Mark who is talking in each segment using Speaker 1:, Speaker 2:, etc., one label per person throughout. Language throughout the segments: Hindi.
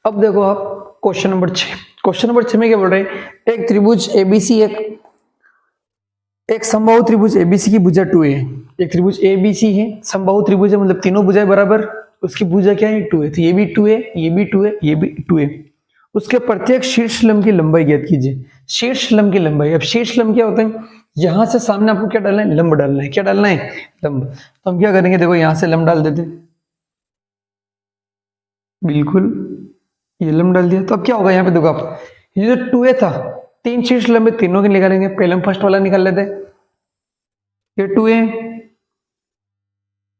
Speaker 1: अब देखो आप क्वेश्चन नंबर 6। क्वेश्चन नंबर 6 में क्या बोल रहे हैं, एक त्रिभुज एबीसी एक समबाहु त्रिभुज एबीसी की भुजा 2a। एक त्रिभुज एबीसी है, समबाहु त्रिभुज है, मतलब तीनों भुजाएं बराबर, उसकी भुजा क्या है 2a। तो ये भी 2a, ये भी 2a, ये भी 2a। उसके प्रत्येक शीर्ष लंब की लंबाई ज्ञात कीजिए। शीर्ष लंब की लंबाई, अब शीर्ष लंब क्या होता है, यहां से सामने आपको क्या डालना है, लंब डालना है। क्या डालना है, लंब। तो हम क्या करेंगे, देखो यहां से लंब डाल देते, बिल्कुल ये लंब डाल दिया। तो अब क्या होगा यहाँ पे, देखो आप, ये जो 2a था, तीन शीर्ष लंब है, तीनों के निकालेंगे। पहले हम फर्स्ट वाला निकाल लेते हैं। ये 2a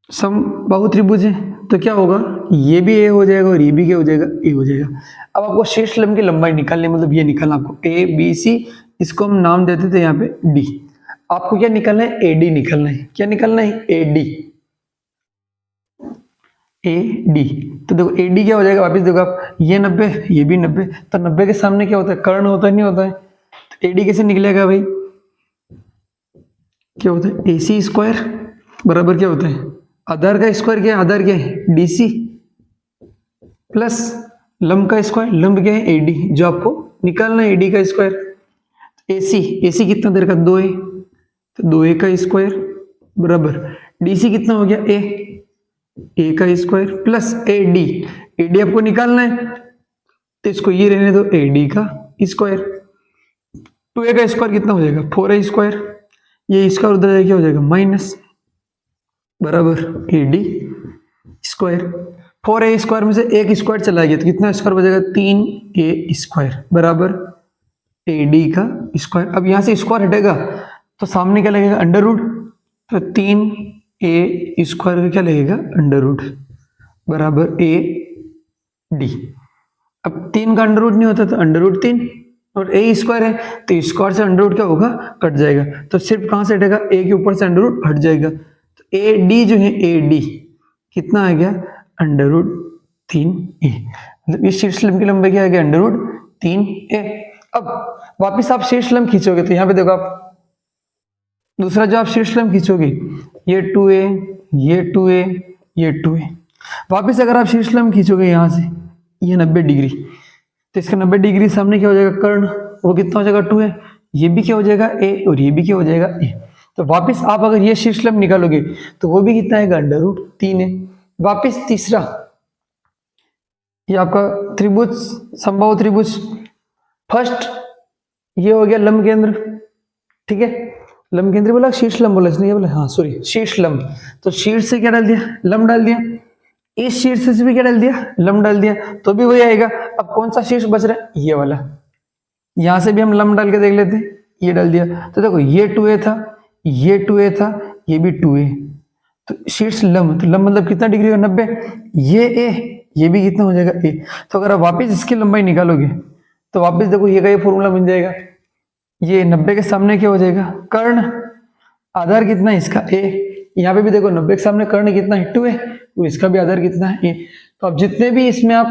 Speaker 1: समबाहु त्रिभुज है, तो क्या होगा, ये भी a हो जाएगा और ये भी क्या हो जाएगा, a हो जाएगा। अब आपको शीर्ष लंब की लंबाई निकालनी, मतलब ये निकालना आपको a b c, इसको हम नाम देते थे यहाँ पे d। आपको क्या निकालना है, ad निकालना है। क्या निकालना है, ad। ad, तो देखो ad क्या हो जाएगा, वापिस देखो आप, ये 90, ये भी 90, तो 90 के सामने क्या होता है, कर्ण होता है, नहीं होता है। तो ad कैसे निकलेगा भाई, क्या होता है, ac स्क्वायर बराबर क्या होता है, आधार का स्क्वायर क्या है, आधार क्या है डीसी, प्लस लंब का स्क्वायर, लंब क्या है एडी, जो आपको निकालना है एडी का स्क्वायर। एसी, एसी कितना देर का 2a, तो 2a का स्क्वायर बराबर डीसी कितना हो गया ए का स्क्वायर प्लस एडी, एडी आपको निकालना है, तो इसको ये रहने दो, एडी का स्क्वायर। 2a का स्क्वायर कितना हो जाएगा 4a स्क्वायर, ये स्क्वायर उधर जाके क्या हो जाएगा माइनस, बराबर एडी स्क्वायर। 4a स्क्वायर में से एक स्क्वायर चला गया, तो कितना स्क्वायर बचेगा, 3a स्क्वायर बराबर एडी का स्क्वायर। अब यहां से स्क्वायर हटेगा तो सामने क्या लगेगा, अंडर रूट, तो 3a स्क्वायर का क्या लगेगा, अंडर रूट बराबर ए डी। अब 3 का अंडर रूट नहीं होता, तो अंडर रूट 3, और a स्क्वायर है, तो स्क्वायर से अंडर रूट क्या होगा, कट जाएगा। तो सिर्फ कहां से हटेगा, a के ऊपर से अंडर रूट हट जाएगा। तो ए डी जो है, ए डी कितना आ गया, अंडर रूट 3a। मतलब इस शीर्ष लंब की लंबाई क्या आ गया, अंडर रूट 3a। अब वापिस आप शीर्ष लंब खींचोगे, तो यहाँ पे देखो आप, दूसरा जो आप शीर्ष लंब खींचोगे, ये 2a, ये 2a, ये 2a। वापिस अगर आप शीर्ष लंब खींचोगे यहाँ से, ये 90 डिग्री, तो इसका 90 डिग्री सामने क्या हो जाएगा, कर्ण, वो कितना हो जाएगा 2a, ये भी क्या हो जाएगा a, और ये भी क्या हो जाएगा a। तो वापिस आप अगर ये शीर्ष लंब निकालोगे, तो वो भी कितना आएगा, अंडर रूट 3 है। वापिस तीसरा, ये आपका त्रिभुज, समबाहु त्रिभुज, फर्स्ट ये हो गया लंब केंद्र, ठीक है, लंब केंद्र बोला, शीर्ष लंब बोला, इसने बोला, हाँ सॉरी, शीर्ष लंब। तो शीर्ष से क्या डाल दिया, लंब डाल दिया, इस शीर्ष से भी क्या डाल दिया, लंब डाल दिया, तो भी वही आएगा। अब कौन सा शीर्ष बच रहा है, ये वाला, यहां से भी हम लंब डाल के देख लेते हैं, ये डाल दिया, तो देखो ये 2a था, ये 2a था, ये भी 2a, तो शीर्ष लंब, तो लंब मतलब कितना डिग्री हो, 90, ये a, ये भी कितना हो जाएगा a। तो अगर आप वापिस इसकी लंबाई निकालोगे, तो वापिस देखो ये का ये फॉर्मूला बन जाएगा, ये 90 के सामने क्या हो जाएगा, कर्ण, आधार कितना है इसका a, यहाँ पे भी देखो 90 के सामने कर्ण कितना है 2a, तो इसका भी आधार कितना है a। तो अब जितने भी इसमें आप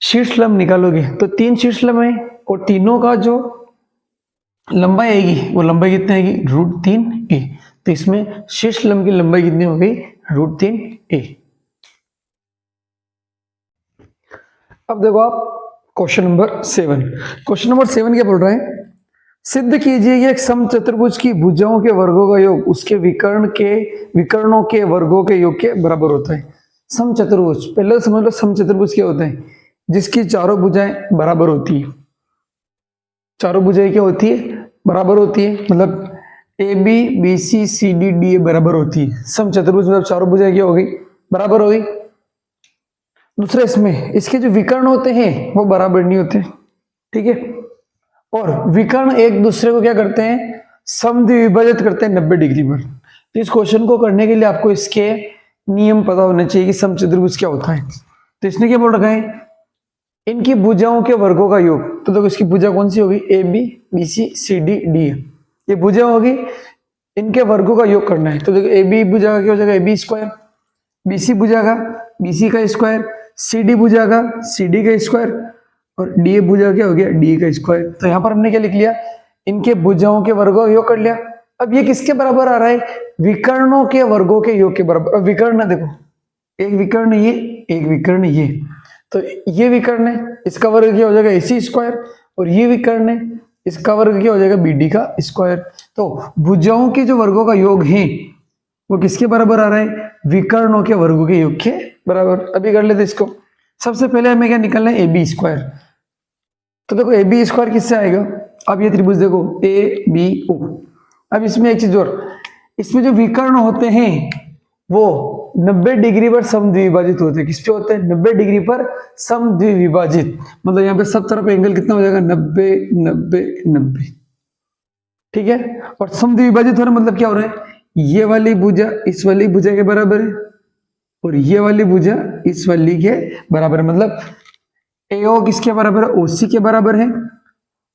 Speaker 1: शीर्ष लंब निकालोगे, तो 3 शीर्ष लंब है, और तीनों का जो लंबाई आएगी, वो लंबाई कितनी आएगी, √3a। तो इसमें शीर्ष लंब की लंबाई कितनी हो गई, √3a। अब देखो आप क्वेश्चन नंबर 7। क्वेश्चन नंबर 7 क्या बोल रहा है, सिद्ध कीजिए कि एक समचतुर्भुज की भुजाओं के वर्गों का योग उसके विकर्णों के वर्गों के योग के बराबर होता है। समचतुर्भुज, पहले तो समझ लो समचतुर्भुज क्या होता है, जिसकी चारों भुजाएं बराबर होती है। चारों भुजाएं क्या होती है, बराबर होती है, मतलब A B B C C D D A बराबर होती है। समचतुर्भुज मतलब चारों भुजाएं क्या हो गई, बराबर हो गई। दूसरा, इसमें इसके जो विकर्ण होते हैं वो बराबर नहीं होते, ठीक है, और विकर्ण एक दूसरे को क्या करते हैं, समद्विभाजित करते हैं 90 डिग्री पर। तो इस क्वेश्चन को करने के लिए आपको इसके नियम पता होने चाहिए कि समचतुर्भुज क्या होता है। तो इसने क्या बोल रखा है, इनकी भुजाओं के वर्गों का योग, तो देखो इसकी भुजा कौन सी होगी, A B B C C D D A, ये भुजा होगी, इनके वर्गों का योग करना है। तो देखो ए बी भुजा का क्या हो जाएगा, A B square, B C भुजा का बी सी का स्क्वायर, सी डी भुजा का सी डी का स्क्वायर, और डी ए भुजा क्या हो गया, डी का स्क्वायर। तो यहाँ पर हमने क्या लिख लिया, इनके भुजाओं के वर्गों का योग कर लिया। अब ये किसके बराबर आ रहा है, विकर्णों के वर्गों के योग के बराबर। अब विकर्ण देखो, एक विकर्ण ये, एक विकर्ण ये, तो ये विकर्ण है, इसका वर्ग क्या हो जाएगा AC स्क्वायर, और ये विकर्ण है, इसका वर्ग क्या हो जाएगा BD का स्क्वायर। तो भुजाओं के जो वर्गों का योग है वो किसके बराबर आ रहा है, विकर्णों के वर्गों के योग के बराबर। अभी कर लेते इसको। सबसे पहले हमें क्या निकालना है, AB स्क्वायर। तो देखो AB स्क्वायर किससे आएगा, अब ये त्रिभुज देखो ABO। अब इसमें एक चीज और, इसमें जो विकर्ण होते हैं वो 90 डिग्री पर समद्विभाजित होते हैं। किस पे होते हैं, 90 डिग्री पर समद्विभाजित, मतलब यहाँ पे सब तरफ एंगल कितना हो जाएगा, 90 90 90। ठीक है, और समद्विभाजित होने मतलब क्या हो रहा है, ये वाली भुजा इस वाली भुजा के बराबर है और ये वाली भुजा इस वाली के बराबर है। मतलब AO किसके बराबर है, OC के बराबर है,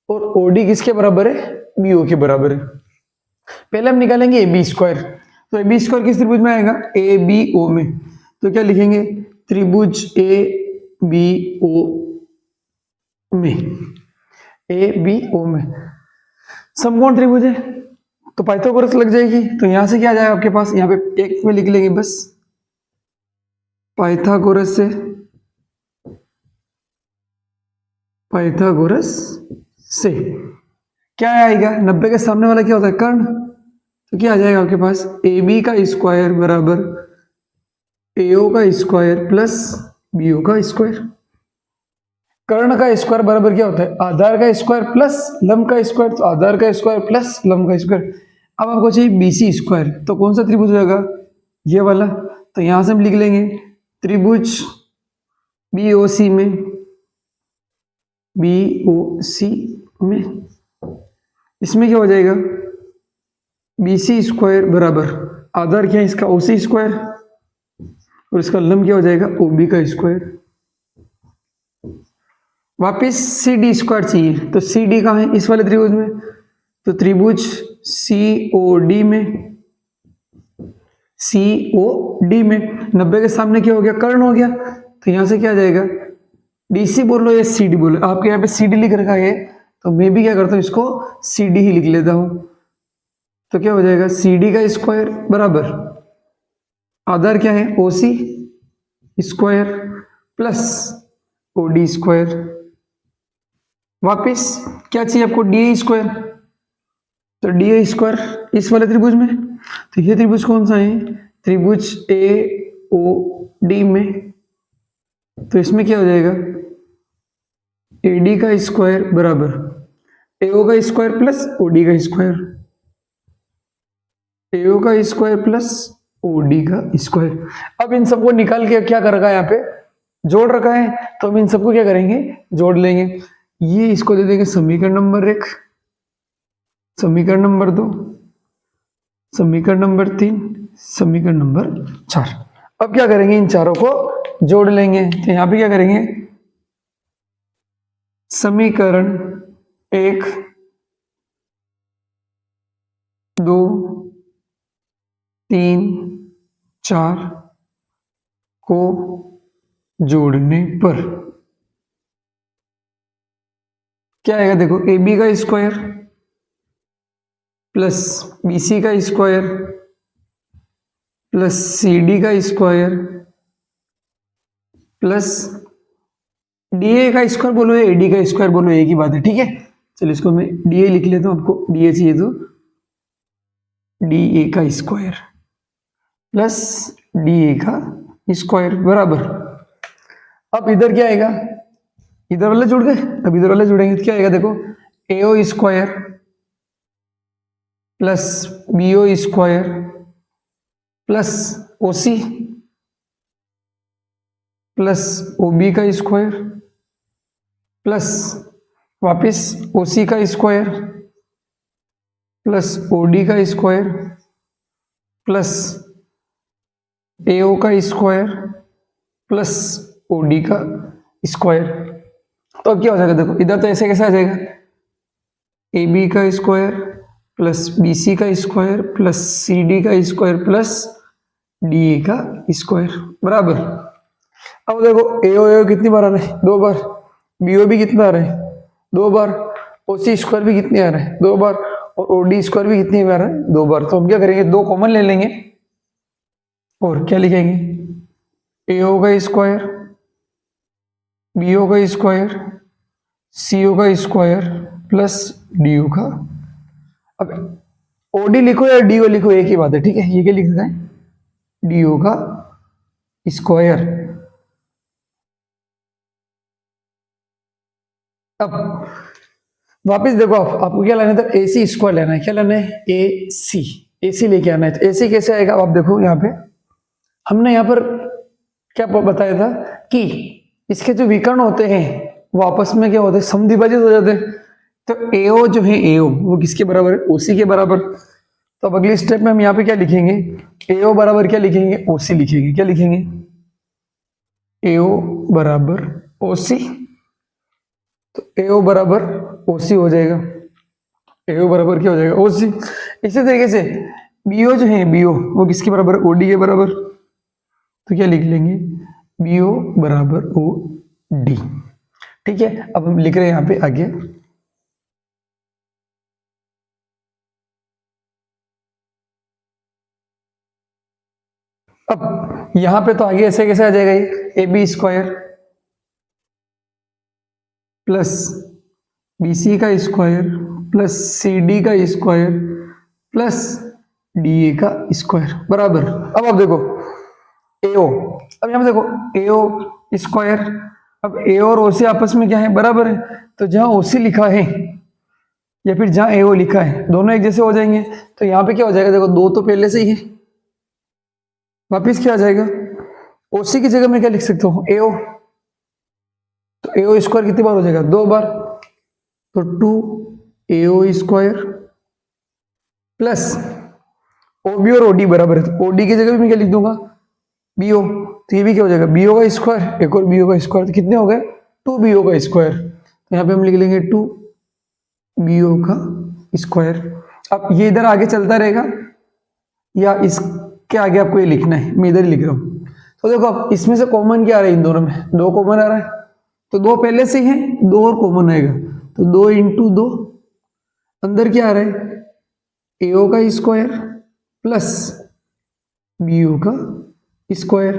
Speaker 1: और OD किसके बराबर है, BO के बराबर है। पहले हम निकालेंगे AB स्क्वायर। तो AB स्क्वायर किस त्रिभुज में आएगा, ABO में। तो क्या लिखेंगे, त्रिभुज ABO में, ABO में समकोण त्रिभुज है तो पाइथागोरस लग जाएगी। तो यहां से क्या आ जाएगा आपके पास, यहाँ पे एक में लिख लेंगे बस, पाइथागोरस से, पाइथागोरस से क्या आएगा, 90 के सामने वाला क्या होता है, कर्ण। तो क्या आ जाएगा आपके पास, AB का स्क्वायर बराबर AO का स्क्वायर प्लस BO का स्क्वायर। कर्ण का स्क्वायर बराबर क्या होता है, आधार का स्क्वायर प्लस लंब का स्क्वायर। तो आधार का स्क्वायर प्लस लंब का स्क्वायर। अब आपको चाहिए BC स्क्वायर, तो कौन सा त्रिभुज होगा, ये वाला। तो यहां से हम लिख लेंगे त्रिभुज BOC में, BOC में इसमें क्या हो जाएगा, BC स्क्वायर बराबर आधार क्या है इसका, OC स्क्वायर, और इसका लंब क्या हो जाएगा, OB का स्क्वायर। वापिस CD स्क्वायर चाहिए, तो CD कहाँ है, इस वाले त्रिभुज में। तो त्रिभुज COD में, COD में 90 के सामने क्या हो गया, कर्ण हो गया। तो यहां से क्या आ जाएगा, DC बोलो या CD बोलो, आपके यहाँ पे CD लिख रखा है तो मैं भी क्या करता हूँ, इसको CD ही लिख लेता हूं। तो क्या हो जाएगा, CD का स्क्वायर बराबर आधार क्या है, OC square plus OD square. वापिस क्या चाहिए आपको, DA स्क्वायर। तो DA स्क्वायर इस वाले त्रिभुज में। तो ये त्रिभुज कौन सा है, त्रिभुज AOD में। तो इसमें क्या हो जाएगा, AD का स्क्वायर बराबर AO का स्क्वायर प्लस OD का स्क्वायर, AO का स्क्वायर प्लस OD का स्क्वायर। अब इन सबको निकाल के क्या कर रखा है, यहाँ पे जोड़ रखा है। तो हम इन सबको क्या करेंगे, जोड़ लेंगे। ये इसको दे देंगे समीकरण नंबर 1, समीकरण नंबर 2, समीकरण नंबर 3, समीकरण नंबर 4। अब क्या करेंगे, इन चारों को जोड़ लेंगे। तो यहां पे क्या करेंगे, समीकरण 1, 2, 3, 4 को जोड़ने पर क्या आएगा, देखो AB का स्क्वायर प्लस BC का स्क्वायर प्लस CD का स्क्वायर प्लस DA का स्क्वायर बोलो या AD का स्क्वायर बोलो, एक ही बात है। ठीक है, चलो इसको मैं DA लिख लेता हूं, आपको DA चाहिए तो DA का स्क्वायर प्लस DA का स्क्वायर बराबर। अब इधर क्या आएगा, इधर वाले जुड़ गए, अब इधर वाले जुड़ेंगे तो क्या आएगा, देखो AO square plus BO square plus OC plus OB का स्क्वायर प्लस वापिस OC का स्क्वायर प्लस OD का स्क्वायर प्लस AO का स्क्वायर प्लस OD का स्क्वायर। तो अब क्या हो जाएगा, देखो इधर तो ऐसे कैसे आ जाएगा, AB का स्क्वायर प्लस BC का स्क्वायर प्लस CD का स्क्वायर प्लस DA का स्क्वायर बराबर। अब देखो AO कितनी बार आ रहा है, 2 बार, BO भी कितना आ रहा है, 2 बार, OC स्क्वायर भी कितने आ रहा है, 2 बार, और OD स्क्वायर भी कितनी बार है, 2 बार। तो हम क्या करेंगे, 2 कॉमन ले लेंगे और क्या लिखेंगे, AO का स्क्वायर BO का स्क्वायर CO का स्क्वायर प्लस DO का। अब OD लिखो या DO लिखो एक ही बात है, ठीक है। ये क्या लिख रहा है, DO का स्क्वायर। अब वापस देखो, आपको क्या लेना था, AC स्क्वायर लेना है। क्या लेना है, AC लेके आना है। तो AC कैसे आएगा, आप देखो यहाँ पे हमने यहाँ पर क्या बताया था कि इसके जो विकर्ण होते हैं वो आपस में क्या होते हैं, समद्विभाजित हो जाते हैं। तो AO जो है, AO वो किसके बराबर है, OC के बराबर। तो अब अगली स्टेप में हम यहाँ पे क्या लिखेंगे, AO बराबर क्या लिखेंगे, OC लिखेंगे। क्या लिखेंगे, AO बराबर OC। तो AO बराबर OC हो जाएगा। AO बराबर क्या हो जाएगा, OC। इसी तरीके से BO जो है, BO वो किसके बराबर, OD के बराबर। तो क्या लिख लेंगे, BO बराबर OD। ठीक है, अब हम लिख रहे हैं यहाँ पे आगे, अब यहां पे तो आगे ऐसे कैसे आ जाएगा, ये AB स्क्वायर प्लस BC का स्क्वायर प्लस CD का स्क्वायर प्लस DA का स्क्वायर बराबर। अब आप देखो AO, अब यहां पे देखो AO स्क्वायर। अब AO और OC आपस में क्या है, बराबर है। तो जहां OC लिखा है या फिर जहां AO लिखा है दोनों एक जैसे हो जाएंगे। तो यहाँ पे क्या हो जाएगा, देखो दो तो पहले से ही है, वापिस क्या आ जाएगा, OC की जगह में क्या लिख सकता हूँ, AO। तो AO स्क्वायर कितनी बार हो जाएगा, 2 बार। तो 2AO स्क्वायर प्लस OB और OD बराबर है। तो OD की जगह भी मैं क्या लिख दूंगा, BO। तो ये भी क्या हो जाएगा, BO का स्क्वायर, एक और BO का स्क्वायर। तो कितने हो गए, 2BO का स्क्वायर। तो यहाँ पे हम लिख लेंगे 2BO का स्क्वायर। अब ये इधर आगे चलता रहेगा या इसके आगे आपको ये लिखना है, मैं इधर ही लिख रहा हूँ। तो देखो अब इसमें से कॉमन क्या आ रहा है, इन दोनों में 2 कॉमन आ रहा है। तो 2 पहले से ही है, 2 और कॉमन आएगा। तो 2 इंटू 2, अंदर क्या आ रहा है, AO का स्क्वायर प्लस BO का स्क्वायर।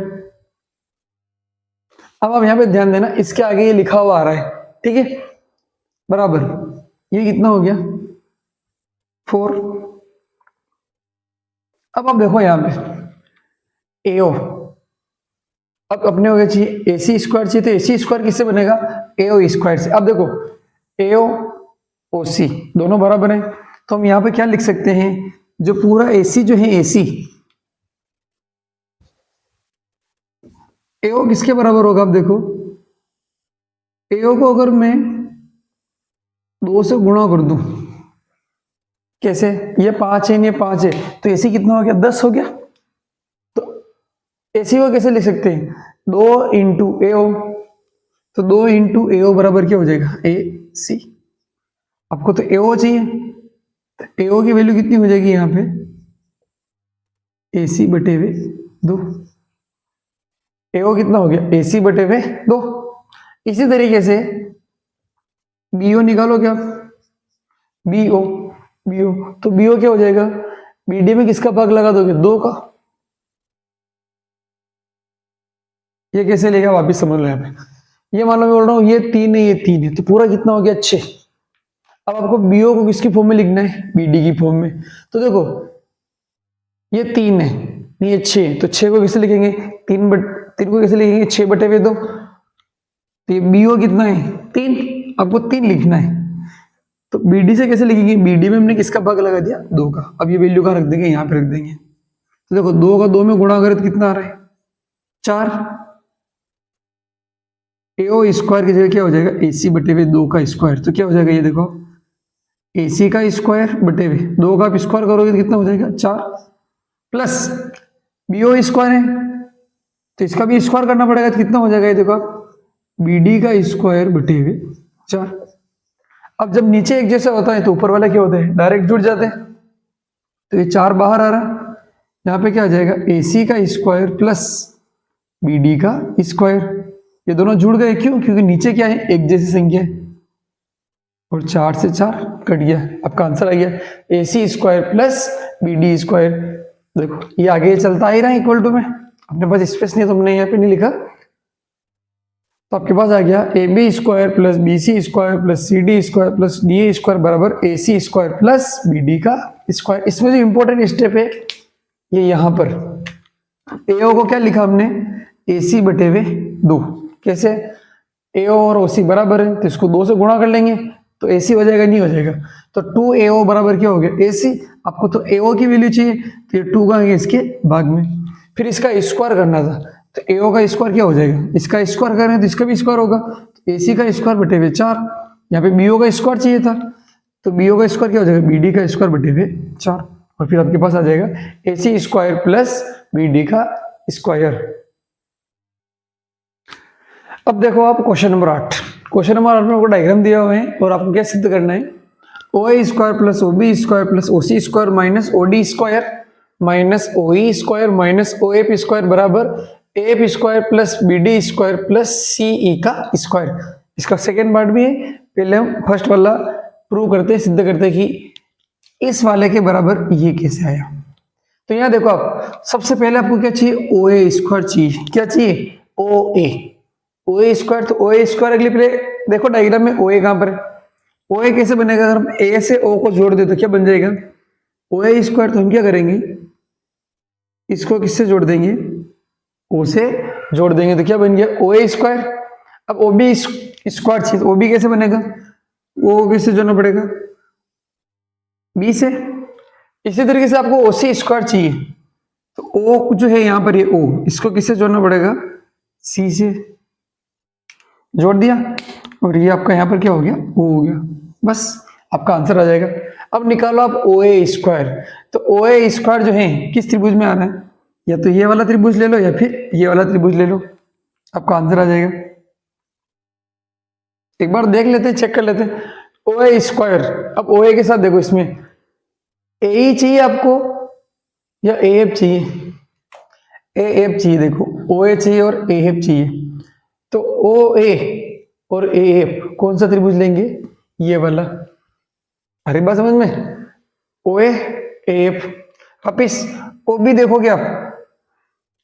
Speaker 1: अब आप यहाँ पे ध्यान देना, इसके आगे ये लिखा हुआ आ रहा है, ठीक है, बराबर। ये कितना हो गया, 4। अब आप देखो यहाँ पे AO, अब अपने हो गया चाहिए AC स्क्वायर चाहिए। तो AC स्क्वायर किससे बनेगा, AO स्क्वायर से। अब देखो AO OC दोनों बराबर है। तो हम यहाँ पे क्या लिख सकते हैं, जो पूरा AC जो है, AO किसके बराबर होगा, आप देखो AO को अगर मैं 2 से गुणा कर दूं, कैसे, ये 5 है, ये 5 है, तो AC कितना हो गया, 10 हो गया। तो AC को कैसे लिख सकते हैं, 2 इंटू AO। तो 2 इंटू AO बराबर क्या हो जाएगा, AC। आपको तो AO चाहिए, तो AO की वैल्यू कितनी हो जाएगी यहाँ पे, AC बटे हुए 2। AO कितना हो गया, AC बटे हुए 2। इसी तरीके से BO निकालो क्या, BO तो BO क्या हो जाएगा, BD में किसका भाग लगा दोगे, 2 का। ये कैसे लेगा, वापिस समझ लो। यहाँ पे ये मान लो मैं बोल रहा हूँ ये 3 है, ये 3 है, तो पूरा कितना हो गया, 6। अब आपको BO को किसकी फॉर्म में लिखना है, BD की फॉर्म में। तो देखो ये 3 है, ये 6, तो 6 को कैसे लिखेंगे, 3 को कैसे लिखेंगे, 6 बटे हुए 2। तो ये BO कितना है, 3, आपको 3 लिखना है। तो BD से कैसे लिखेंगे, BD में हमने किसका भाग लगा दिया, 2 का। अब ये वैल्यू कहाँ रख देंगे, यहाँ पे रख देंगे। तो देखो 2 का 2 में गुणा करें तो कितना आ रहा है, 4। AO स्क्वायर की जगह क्या हो जाएगा, AC बटे हुए 2 का स्क्वायर। तो क्या हो जाएगा, ये देखो AC का स्क्वायर बटे हुए 2 का आप स्क्वायर करोगे तो कितना हो जाएगा, 4 प्लस BO स्क्वायर है तो इसका भी स्क्वायर करना पड़ेगा। तो कितना हो जाएगा, ये देखो आप BD का स्क्वायर बटे हुए 4। अब जब नीचे एक जैसा होता है तो ऊपर वाला क्या होता है, डायरेक्ट जुड़ जाते हैं। तो ये 4 बाहर आ रहा है, यहाँ पे क्या आ जाएगा, AC का स्क्वायर प्लस BD का स्क्वायर। ये दोनों जुड़ गए, क्यों, क्योंकि नीचे क्या है, एक जैसी संख्या है, और 4 से 4 कट गया। आपका आंसर आ गया AC square plus BD square. देखो ये आगे चलता ही रहा इक्वल टू में, अपने पास स्पेस नहीं है तो हमने यहाँ पे नहीं लिखा। तो आपके पास आ गया A B square plus B C square plus C D square plus D A square बराबर A C square plus B D का स्क्वायर। इसमें जो इंपॉर्टेंट स्टेप है ये यहाँ पर एओ को क्या लिखा हमने, ए सी बटे हुए 2। कैसे, एओ और ओ सी बराबर है तो इसको 2 से गुणा कर लेंगे तो ए सी हो जाएगा, नहीं हो जाएगा तो 2AO बराबर क्या हो गया, ए सी। आपको तो एओ की वैल्यू चाहिए तो ये 2 का है इसके भाग में, फिर इसका स्क्वायर करना था तो एओ का स्क्वायर क्या हो जाएगा, इसका स्क्वायर करें तो इसका भी स्क्वायर होगा, तो ए सी का स्क्वायर बटे हुए 4। यहाँ पे बीओ का स्क्वायर चाहिए था तो बीओ का स्क्वायर क्या हो जाएगा, बीडी का स्क्वायर बटे हुए 4, और फिर आपके पास आ जाएगा ए सी स्क्वायर प्लस बीडी का स्क्वायर। अब देखो आप क्वेश्चन नंबर 8। क्वेश्चन नंबर 8 में आपको डायग्राम दिया हुआ है और आपको क्या सिद्ध करना है, O A square plus O B square plus O C square minus O D square minus O E square minus O F square बराबर A F square plus B D square plus C E का स्क्वायर। इसका सेकेंड पार्ट भी है, पहले हम फर्स्ट वाला प्रूव करते हैं, सिद्ध करते हैं कि इस वाले के बराबर ये कैसे आया। तो यहाँ देखो आप सबसे पहले आपको क्या चाहिए, ओ ए स्क्वायर चाहिए। क्या चाहिए, ओ ए स्क्वायर। तो ओ ए स्क्वायर अगले पहले देखो डायग्राम में ओ ए कहां पर है, ओ ए कैसे बनेगा, अगर हम ए से ओ को जोड़ दे तो क्या बन जाएगा, ओ ए स्क्वायर। तो हम क्या करेंगे, इसको किससे जोड़ देंगे, ओ से जोड़ देंगे तो क्या बन गया, ओ ए स्क्वायर। अब ओ बी स्क्वायर चाहिए तो ओ बी कैसे बनेगा, ओ किससे जोड़ना पड़ेगा, बी से। इसी तरीके से आपको ओ सी स्क्वायर चाहिए तो ओ जो है यहाँ पर ये ओ, इसको किससे जोड़ना पड़ेगा, सी से जोड़ दिया, और ये आपका यहाँ पर क्या हो गया, ओ हो गया। बस आपका आंसर आ जाएगा। अब निकालो आप ओ ए स्क्वायर। तो ओ ए स्क्वायर जो है किस त्रिभुज में आ रहा है, या तो ये वाला त्रिभुज ले लो या फिर ये वाला त्रिभुज ले लो, आपका आंसर आ जाएगा। एक बार देख लेते हैं, चेक कर लेते हैं। ओ ए स्क्वायर, अब ओ ए के साथ देखो इसमें ए ही चाहिए आपको या ए एफ चाहिए, ए एफ चाहिए। देखो ओ ए चाहिए और ए एफ चाहिए, तो ओ ए और ए एफ कौन सा त्रिभुज लेंगे, ये वाला। अरे बात समझ में, ओ ए एफ। वापिस ओ बी देखोगे आप,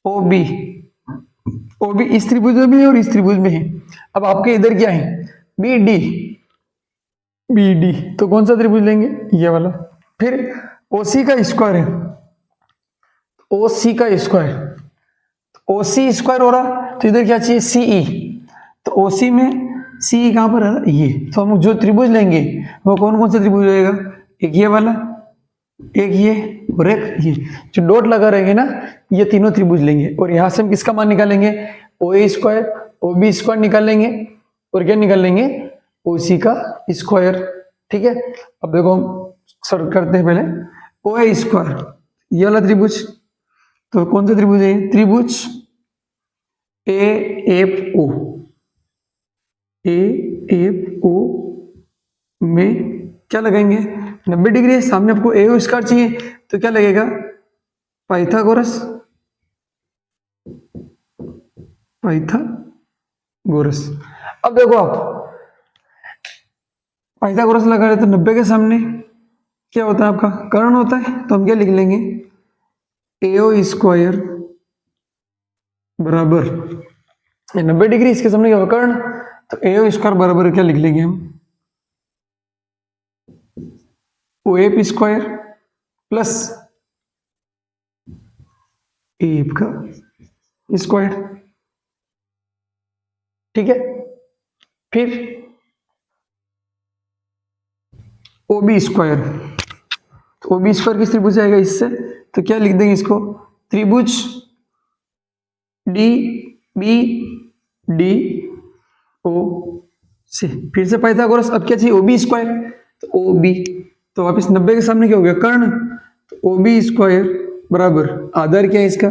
Speaker 1: ओ बी इस त्रिभुज में भी है और इस त्रिभुज में है। अब आपके इधर क्या है, बी डी, तो कौन सा त्रिभुज लेंगे, ये वाला। फिर ओ सी का स्क्वायर है, ओ सी का स्क्वायर, ओ सी स्क्वायर हो रहा तो इधर क्या चाहिए, सी ई। तो ओ सी में सी ई कहां पर है, ये। तो हम जो त्रिभुज लेंगे वो कौन सा त्रिभुज रहेगा, एक ये वाला, एक ये और एक ये। जो डॉट लगा रहेंगे ना, ये तीनों त्रिभुज लेंगे और यहां से हम किसका मान निकालेंगे, ओ A square, O B square निकालेंगे और क्या निकाल लेंगे, ओ सी का स्क्वायर। ठीक है, अब देखो हम सॉल्व करते हैं पहले। ओ ए स्क्वायर ये वाला त्रिभुज, तो कौन सा त्रिभुज है, त्रिभुज A F O. A F O में क्या लगाएंगे, 90 डिग्री है, सामने आपको ए स्क्वायर चाहिए तो क्या लगेगा, पाइथागोरस अब देखो आप पाइथागोरस लगा रहे तो 90 के सामने क्या होता है, आपका कर्ण होता है। तो हम क्या लिख लेंगे, एओ स्क्वायर बराबर 90 डिग्री, इसके सामने क्या होगा, कर्ण। तो एओ स्क्वायर बराबर क्या लिख लेंगे हम, O F square plus F का स्क्वायर। ठीक है, फिर ओ बी स्क्वायर, तो ओ बी स्क्वायर किस त्रिभुज आएगा, इससे। तो क्या लिख देंगे इसको, त्रिभुज डी बी डी ओ से। फिर से पाइथागोरस, अब क्या चाहिए, ओ बी स्क्वायर, तो ओ बी, तो वापस 90 के सामने क्या हो गया, कर्ण। तो ओ बी स्क्वायर बराबर आधार क्या है इसका,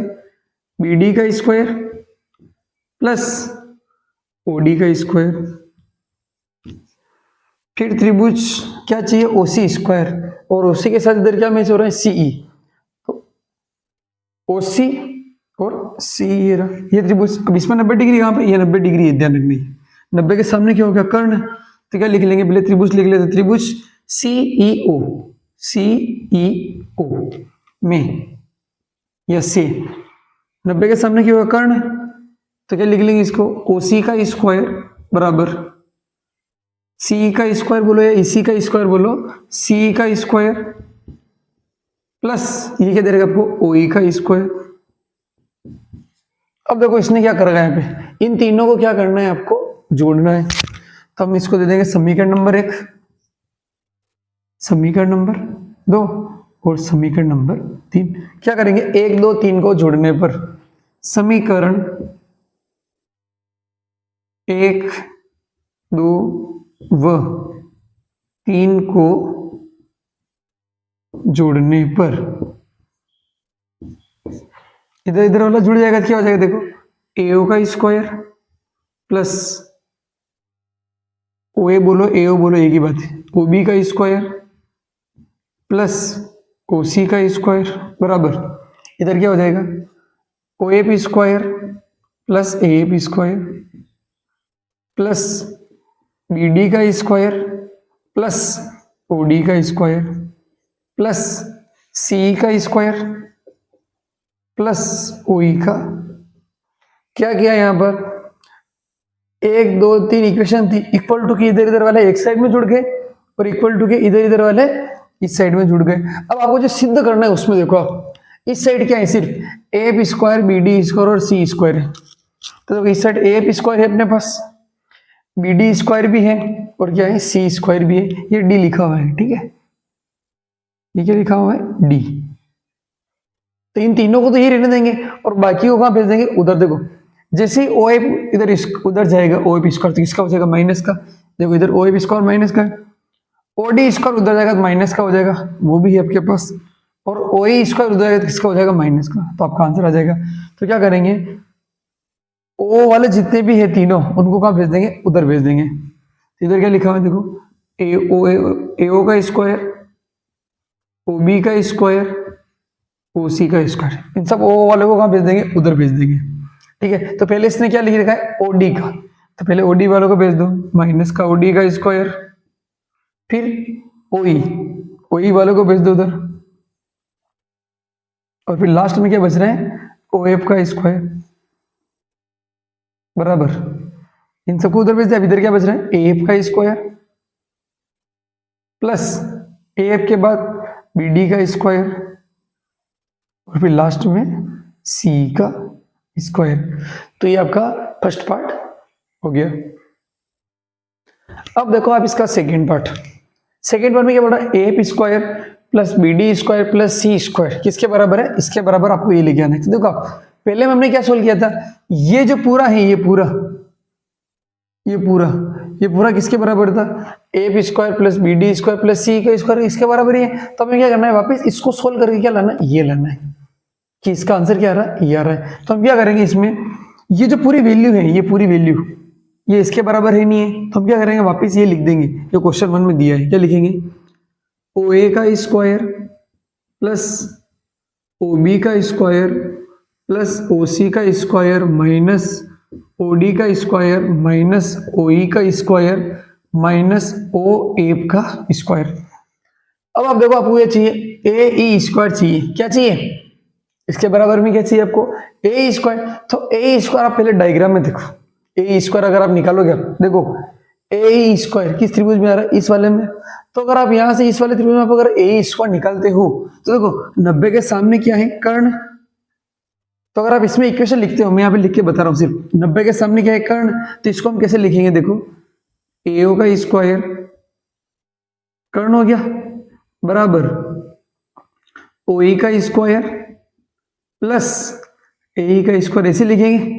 Speaker 1: बी डी का स्क्वायर प्लस ओ डी का स्क्वायर। फिर त्रिभुज क्या चाहिए, ओ सी स्क्वायर, और ओ सी के साथ इधर क्या मैच हो रहा है, सी ई। तो ओ सी और सी ये त्रिभुज। अब इसमें 90 डिग्री कहां पे, ये 90 डिग्री है, ध्यान रखनी है। 90 के सामने क्या हो गया, कर्ण। तो क्या लिख लेंगे, पहले त्रिभुज लिख लेते, त्रिभुज सीईओ में या से। 90 के सामने क्या होगा, कर्ण। तो क्या लिख लेंगे इसको, OC का स्क्वायर बराबर CE का स्क्वायर बोलो या EC का स्क्वायर बोलो, CE का स्क्वायर प्लस ये क्या दे रहेगा आपको, OE का स्क्वायर। अब देखो इसने क्या करेगा यहाँ पे, इन तीनों को क्या करना है आपको, जोड़ना है। तो हम इसको दे देंगे समीकरण नंबर 1, समीकरण नंबर 2 और समीकरण नंबर 3। क्या करेंगे, 1 2 3 को जोड़ने पर समीकरण 1 2 व 3 को जोड़ने पर इधर इधर वाला जुड़ जाएगा, क्या हो जाएगा देखो, AO का स्क्वायर प्लस OA बोलो AO बोलो एक ही बात है, OB का स्क्वायर प्लस OC का स्क्वायर बराबर इधर क्या हो जाएगा, OAP square plus AAP square plus BD का स्क्वायर प्लस OD का स्क्वायर प्लस CE का स्क्वायर प्लस OE का। क्या किया यहां पर, 1 2 3 इक्वेशन थी, इक्वल टू के इधर इधर वाले एक साइड में जुड़ गए और इक्वल टू के इधर इधर वाले इस साइड में जुड़ गए। अब आपको जो सिद्ध करना है उसमें देखो आप, इस साइड क्या है, सिर्फ AF स्क्वायर BD स्क्वायर और C स्क्वायर है। तो देखो इस साइड AF स्क्वायर है अपने पास, BD स्क्वायर भी है और क्या है, C स्क्वायर भी है, ये D लिखा हुआ है, ठीक है, ये क्या लिखा हुआ है, D। तो इन तीनों को तो ये रहने देंगे और बाकी को कहां भेज देंगे, उधर। देखो जैसे OF इधर उधर जाएगा, OF स्क्वायर तो इसका हो जाएगा माइनस का, देखो इधर OF स्क्वायर माइनस का, OD स्क्वायर उधर जाएगा तो माइनस का हो जाएगा, वो भी है आपके पास, और OE स्क्वायर उधर जाएगा तो किसका हो जाएगा, माइनस का। तो आपका आंसर आ जाएगा। तो क्या करेंगे, O वाले जितने भी है तीनों उनको कहां भेज देंगे, उधर भेज देंगे। इधर क्या लिखा हुआ है देखो, AO का स्क्वायर, OB का स्क्वायर, OC का स्क्वायर, इन सब O वाले को कहां भेज देंगे, उधर भेज देंगे, ठीक है। तो पहले इसने क्या लिख रखा है, OD का, तो पहले OD वालों को भेज दो, माइनस का OD का स्क्वायर, फिर OE वालों को भेज दो उधर, और फिर लास्ट में क्या बच रहा है, OF का स्क्वायर बराबर, इन सबको उधर भेज दिया। अब इधर क्या बच रहा है, AF का स्क्वायर प्लस AF के बाद BD का स्क्वायर और फिर लास्ट में C का स्क्वायर। तो ये आपका फर्स्ट पार्ट हो गया। अब देखो आप इसका सेकेंड पार्ट, सेकेंड पार्ट में क्या बोल रहा है, AF square plus BD square plus C square किसके बराबर है, इसके बराबर आपको ये लेके आना है। तो देखो आप पहले में हमने क्या सोल्व किया था, ये जो पूरा है, ये पूरा किसके बराबर था, AF square plus BD square plus C का स्क्वायर इसके बराबर ही है। तो हमें क्या करना है, वापस इसको सोल्व करके क्या लाना है, ये लाना है कि इसका आंसर क्या आ रहा है, ये आ रहा है। तो हम क्या करेंगे, इसमें ये जो पूरी वैल्यू है, ये पूरी वैल्यू ये इसके बराबर है नहीं है, तो हम क्या करेंगे, वापस ये लिख देंगे जो क्वेश्चन 1 में दिया है। क्या लिखेंगे, OA का स्क्वायर प्लस OB का स्क्वायर प्लस OC का स्क्वायर माइनस OD का स्क्वायर माइनस OE का स्क्वायर माइनस OF का स्क्वायर। अब आप देखो, आपको ये चाहिए AE स्क्वायर चाहिए, क्या चाहिए, इसके बराबर में क्या चाहिए आपको, AE स्क्वायर। तो AE स्क्वायर आप पहले डायग्राम में देखो, AE स्क्वायर अगर आप निकालोगे, आप देखो AE स्क्वायर किस त्रिभुज में आ रहा है, इस वाले में। तो अगर आप यहां से इस वाले त्रिभुज में आप अगर AE स्क्वायर निकालते हो तो देखो 90 के सामने क्या है, कर्ण। तो अगर आप इसमें इक्वेशन लिखते हो, मैं यहाँ पे लिख के बता रहा हूँ, सिर्फ 90 के सामने क्या है, कर्ण। तो इसको हम कैसे लिखेंगे, देखो AO का स्क्वायर कर्ण हो गया बराबर OE का स्क्वायर प्लस AE का स्क्वायर, ऐसे लिखेंगे।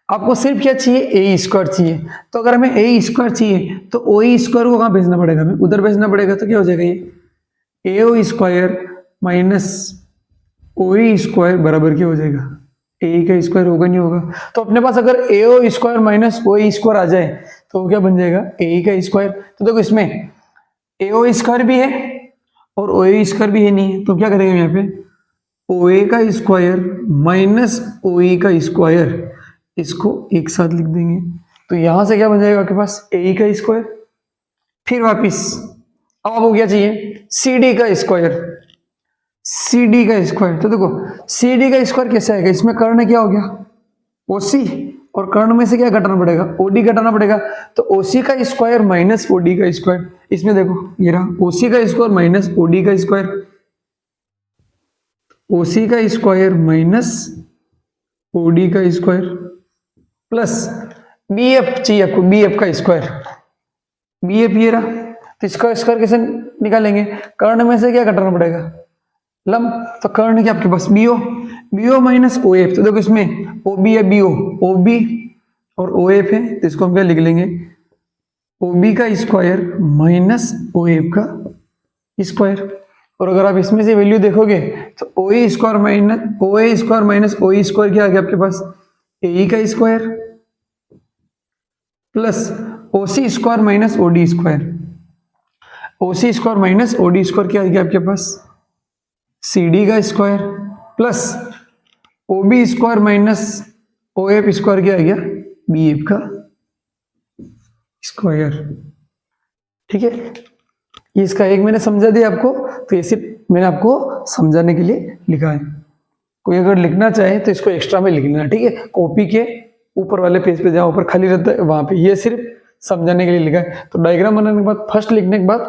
Speaker 1: आपको सिर्फ क्या चाहिए, AE स्क्वायर चाहिए। तो अगर हमें AE स्क्वायर चाहिए तो OE स्क्वायर को कहाँ भेजना पड़ेगा, हमें उधर भेजना पड़ेगा। तो क्या हो जाएगा, ये AO square minus OE square बराबर क्या हो जाएगा, AE का स्क्वायर होगा, नहीं होगा। तो अपने पास अगर AO square minus OE square आ जाए तो वो क्या बन जाएगा, AE का स्क्वायर। तो देखो इसमें AO स्क्वायर भी है और OE स्क्वायर भी है नहीं है, तो क्या करेंगे यहाँ पे, OA का स्क्वायर माइनस OE का स्क्वायर, इसको एक साथ लिख देंगे। तो यहां से क्या बन जाएगा आपके पास, AE का स्क्वायर। फिर वापिस अब आपको क्या चाहिए, CD का स्क्वायर, CD का स्क्वायर। तो देखो CD का स्क्वायर कैसे आएगा, इसमें कर्ण क्या हो गया, ओसी, और कर्ण में से क्या घटाना पड़ेगा, ओडी घटाना पड़ेगा। तो ओसी का स्क्वायर माइनस ओडी का स्क्वायर, इसमें देखो ये रहा ओसी का स्क्वायर माइनस ओडी का स्क्वायर, ओसी का स्क्वायर माइनस ओडी का स्क्वायर प्लस बीएफ चाहिए आपको, बीएफ का स्क्वायर, बीएफ ये रहा। तो इसका स्क्वायर कैसे निकालेंगे, कर्ण में से क्या घटाना पड़ेगा, लंब। तो कर्ण क्या आपके पास B O, B O minus O F. तो देखो इसमें ओ बी है, बीओ ओ बी और ओ एफ है, तो इसको हम क्या लिख लेंगे, ओ बी का स्क्वायर माइनस ओ एफ का स्क्वायर। और अगर आप इसमें से वैल्यू देखोगे तो O A square minus O E square क्या आ गया आपके पास, ए का square plus O C square minus O D square, O C square minus O D square क्या आ गया आपके पास, सी डी का square plus O B square minus O F square क्या आ गया, बी एफ का स्क्वायर। ठीक है, ये इसका एक मैंने समझा दिया आपको, तो ये सिर्फ मैंने आपको समझाने के लिए लिखा है। कोई अगर लिखना चाहे तो इसको एक्स्ट्रा में लिख लेना, ठीक है, कॉपी के ऊपर वाले पेज पे जहाँ ऊपर खाली रहता है वहां पे, ये सिर्फ समझाने के लिए लिखा है। तो डायग्राम बनाने के बाद फर्स्ट लिखने के बाद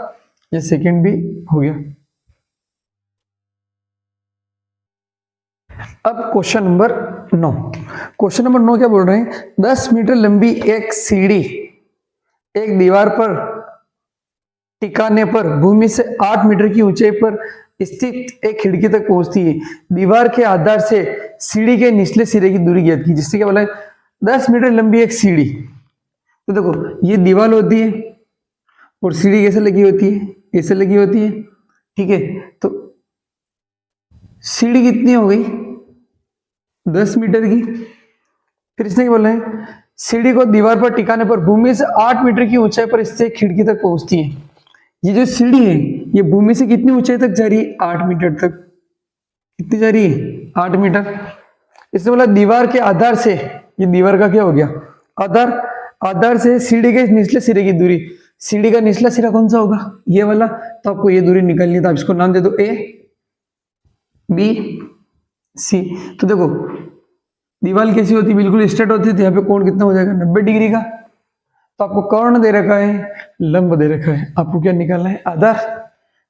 Speaker 1: ये सेकंड भी हो गया। अब क्वेश्चन नंबर 9, क्वेश्चन नंबर 9 क्या बोल रहे हैं, 10 मीटर लंबी एक सीढ़ी एक दीवार पर टिकाने पर भूमि से 8 मीटर की ऊंचाई पर स्थित एक खिड़की तक पहुंचती है। दीवार के आधार से सीढ़ी के निचले सिरे की दूरी ज्ञात की, जिससे क्या बोला है, 10 मीटर लंबी एक सीढ़ी। तो देखो ये दीवार होती है और सीढ़ी कैसे लगी होती है, ऐसे लगी होती है, ठीक है। तो सीढ़ी कितनी हो गई, 10 मीटर की। फिर इसने क्या बोला है, सीढ़ी को दीवार पर टिकाने पर भूमि से 8 मीटर की ऊंचाई पर इससे खिड़की तक पहुंचती है। ये जो सीढ़ी है ये भूमि से कितनी ऊंचाई तक जा रही है, 8 मीटर तक। कितनी जा रही है, 8 मीटर। इसने बोला दीवार के आधार से, ये दीवार का क्या हो गया, आधार, आधार से सीढ़ी के निचले सिरे की दूरी, सीढ़ी का निचला सिरा कौन सा होगा, ये वाला। तो आपको ये दूरी निकालनी है, तो आप इसको नाम दे दो ए बी सी। तो देखो दीवार कैसी होती है, बिल्कुल स्ट्रेट होती थी, यहाँ पे कोण कितना हो जाएगा, 90 डिग्री का। तो आपको कर्ण दे रखा है, लंब दे रखा है, आपको क्या निकालना है, आधार।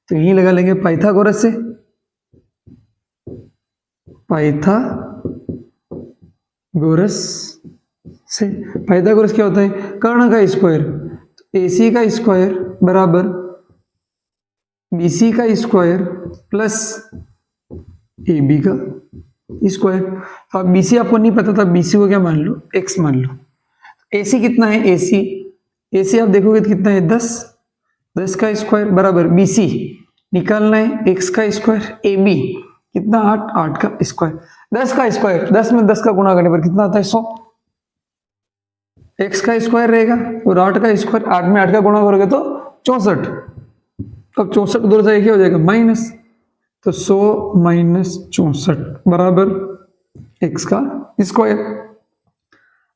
Speaker 1: तो यही लगा लेंगे पाइथागोरस से, पाइथागोरस से। पाइथागोरस क्या होता है, कर्ण का स्क्वायर, तो AC का स्क्वायर बराबर BC का स्क्वायर प्लस AB का स्क्वायर। तो अब BC आपको नहीं पता था, BC को क्या मान लो, x मान लो। AC कितना है, AC आप देखोगे तो कितना है, 10 का स्क्वायर बराबर BC निकालना है, x का स्क्वायर, AB कितना 8 का स्क्वायर, 10 का स्क्वायर, 10 में 10 का गुणा करने पर कितना आता है, 100। x का स्क्वायर रहेगा और 8 का स्क्वायर, 8 में 8 का गुणा करोगे तो 64। अब 64 दूर जाएगा क्या हो जाएगा, माइनस। तो 100 माइनस 64 बराबर x का स्क्वायर।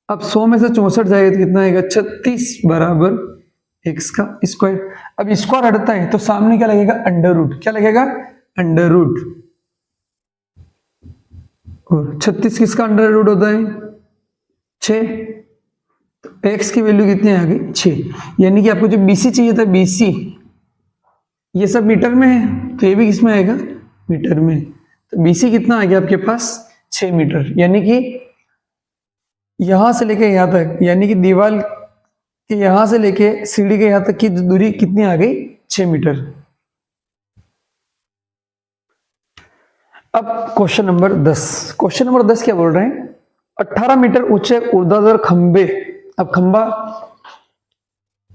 Speaker 1: अब 100 में से 64 जाएगा तो कितना आएगा, 36 बराबर x का स्क्वायर। अब स्क्वायर हटता है तो सामने क्या लगेगा, अंडर रूट। क्या लगेगा, अंडर रूट। और 36 किसका अंडर रूट होता है, 6। तो x की वैल्यू कितनी आ गई, 6। यानी कि आपको जो BC चाहिए था, BC ये सब मीटर में है, तो ये भी किस में आएगा, मीटर में। तो BC कितना आ गया आपके पास, 6 मीटर। यानी कि यहां से लेके यहां तक, यानी कि दीवार के यहां से लेके सीढ़ी के यहां तक की दूरी कितनी आ गई, 6 मीटर। अब क्वेश्चन नंबर 10, क्वेश्चन नंबर 10 क्या बोल रहे हैं, 18 मीटर ऊंचे ऊर्ध्वाधर खंबे। अब खंबा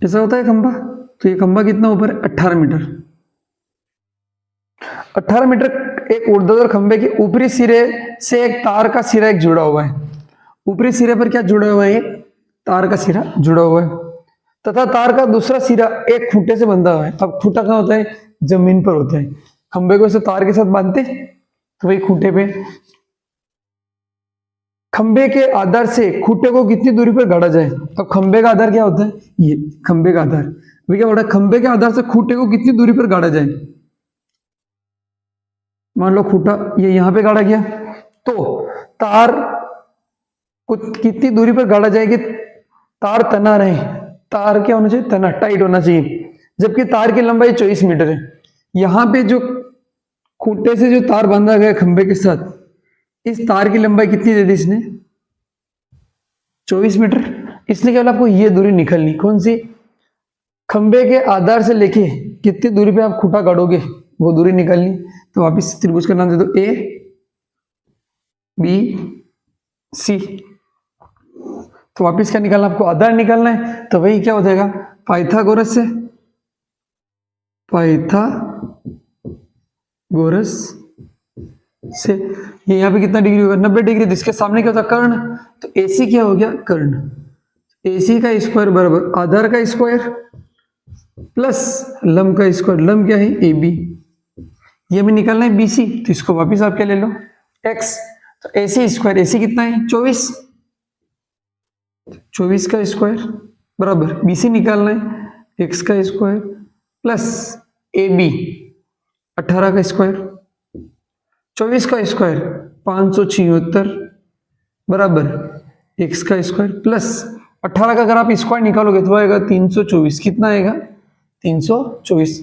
Speaker 1: ऐसा होता है खंबा, तो ये खंबा कितना ऊपर है, 18 मीटर। 18 मीटर एक ऊर्ध्वाधर खंबे के ऊपरी सिरे से एक तार का सिरा एक जुड़ा हुआ है। ऊपरी सिरे पर क्या जुड़ा हुआ है, तार का सिरा जुड़ा हुआ है, तथा तार का दूसरा सिरा एक खूंटे से बंधा हुआ है। अब खूंटा कहाँ होता है, जमीन पर होता है। खंबे को ऐसे तार के साथ बांधते तो वही खूंटे पे। खंबे के आधार से खूंटे को कितनी दूरी पर गाड़ा जाए। अब खंबे का आधार क्या होता है, ये खंबे का आधार। अभी क्या बोल रहा है, खंबे के आधार से खूंटे को कितनी दूरी पर गाड़ा जाए। मान लो खूंटा ये यहां पे गाड़ा गया, तो तार कुछ कितनी दूरी पर गाड़ा जाएगी, तार तना रहे, तार क्या होना चाहिए, तना टाइट होना चाहिए, जबकि तार की लंबाई 24 मीटर है। यहां पे जो खूंटे से जो तार बांधा गया खंबे के साथ, इस तार की लंबाई कितनी दे दी इसने, 24 मीटर। इसलिए केवल आपको ये दूरी निकलनी, कौन सी, खंबे के आधार से लेके कितनी दूरी पे आप खूंटा गाड़ोगे वो दूरी निकलनी। तो वापिस त्रिभुज का नाम दे दो ए बी सी। तो वापिस क्या निकालना, आपको आधार निकालना है, तो वही क्या हो जाएगा, पाइथागोरस से, पाइथागोरस से ये यहाँ पे कितना डिग्री होगा, 90 डिग्री। तो इसके सामने क्या होता है, कर्ण। तो AC क्या हो गया, कर्ण। AC का स्क्वायर बराबर आधार का स्क्वायर प्लस लंब का स्क्वायर। लंब क्या है, AB। ये भी निकालना है BC, तो इसको वापिस आप क्या ले लो, x। तो AC स्क्वायर, AC कितना है 24, 24 का स्क्वायर बराबर BC निकालना है x का स्क्वायर प्लस AB 18 का स्क्वायर, 24 का स्क्वायर 576 बराबर x का स्क्वायर प्लस 18 का अगर आप स्क्वायर निकालोगे तो आएगा 324। कितना आएगा, 324।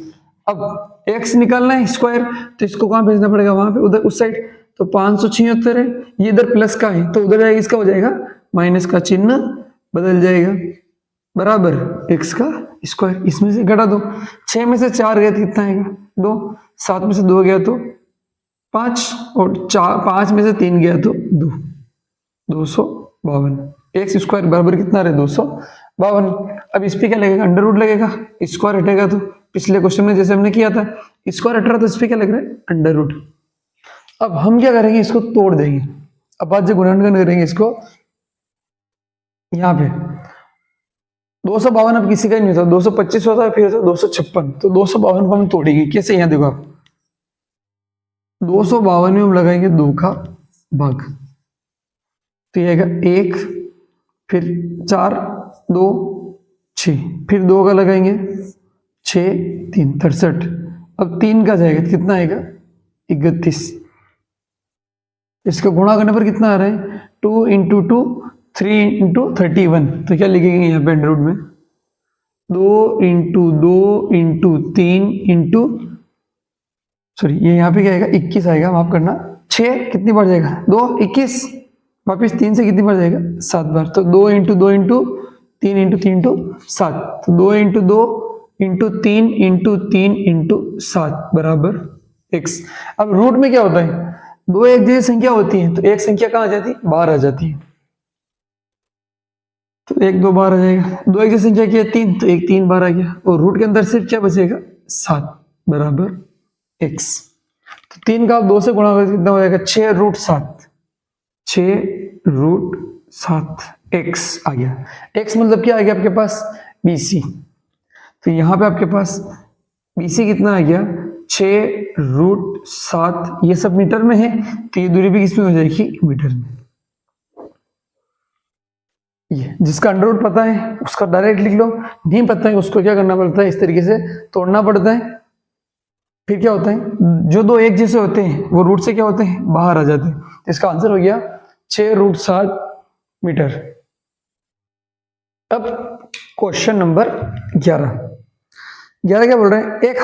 Speaker 1: अब x निकालना है स्क्वायर, तो इसको कहां भेजना पड़ेगा, वहां पे, उधर उस साइड। तो 576 है, ये इधर प्लस का है, तो उधर जाएगा, इसका हो जाएगा माइनस का चिन्ह बदल जाएगा, बराबर x का स्क्वायर। इसमें से घटा दो, 6 में से 4 गया तो कितना आएगा 2, 7 में से 2 गया तो 5, और 5 में से 3 गया तो 2, 252। एक्स स्क्वायर बराबर कितना रहे, 252। अब इस पे क्या लगेगा, अंडर रूट लगेगा, स्क्वायर हटेगा तो पिछले क्वेश्चन में जैसे हमने किया था स्क्वायर हट रहा, तो इस पे क्या लग रहा है, अंडर रूट। अब हम क्या करेंगे, इसको तोड़ देंगे। अब आज जो गुणनखंड करेंगे इसको, यहाँ पे 252 अब किसी का ही नहीं होता, 225 होता है, फिर होता है 256। तो 252 को हम तोड़ेंगे कैसे, यहाँ देखो आप, 252 में हम लगाएंगे 2 का भाग, तो ये आएगा 1, फिर 4 2 6, फिर 2 का लगाएंगे 6 3 63। अब 3 का जाएगा तो कितना आएगा 31। इसका गुणा करने पर कितना आ रहा है, 2 इंटू 2 3 इंटू 31। तो क्या लिखेंगे यहाँ पे अंडर रूट में, 2 इंटू 2 इंटू 3 इंटू, सॉरी ये यहाँ पे क्या आएगा 21 आएगा, माफ करना। 6 कितनी बार जाएगा, 2 21, वापिस 3 से कितनी बार जाएगा 7 बार। तो 2 इंटू 2 इंटू 3 इंटू 3 इंटू 7। तो 2 इंटू 2 इंटू 3 इंटू 3 इंटू 7 बराबर x। अब रूट में क्या होता है, 2 एक जैसी संख्या होती है, तो एक संख्या कहाँ आ जाती है, बाहर आ जाती है। तो 1 2 बार आ जाएगा, 2 एक जैसी संख्या की है 3, तो 1 3 बार आ गया, और रूट के अंदर सिर्फ क्या बचेगा 7 बराबर x। तो 3 का आप 2 से गुणा करके कितना हो जाएगा, 6 रूट 7, 6 रूट 7 x आ गया। x मतलब क्या आ गया आपके पास, BC। तो यहाँ पे आपके पास BC कितना आ गया, 6 रूट 7। ये सब मीटर में है, तो ये दूरी भी किसमें हो जाएगी, मीटर में। ये जिसका अंडर रूट पता है उसका डायरेक्ट लिख लो, नहीं पता है उसको क्या करना पड़ता है, इस तरीके से तोड़ना पड़ता है। फिर क्या होता है, जो 2 एक जैसे होते हैं वो रूट से क्या होते हैं, बाहर आ जाते हैं। तो इसका आंसर हो गया 6 रूट 7 मीटर। अब क्वेश्चन नंबर 11 क्या बोल रहे हैं, एक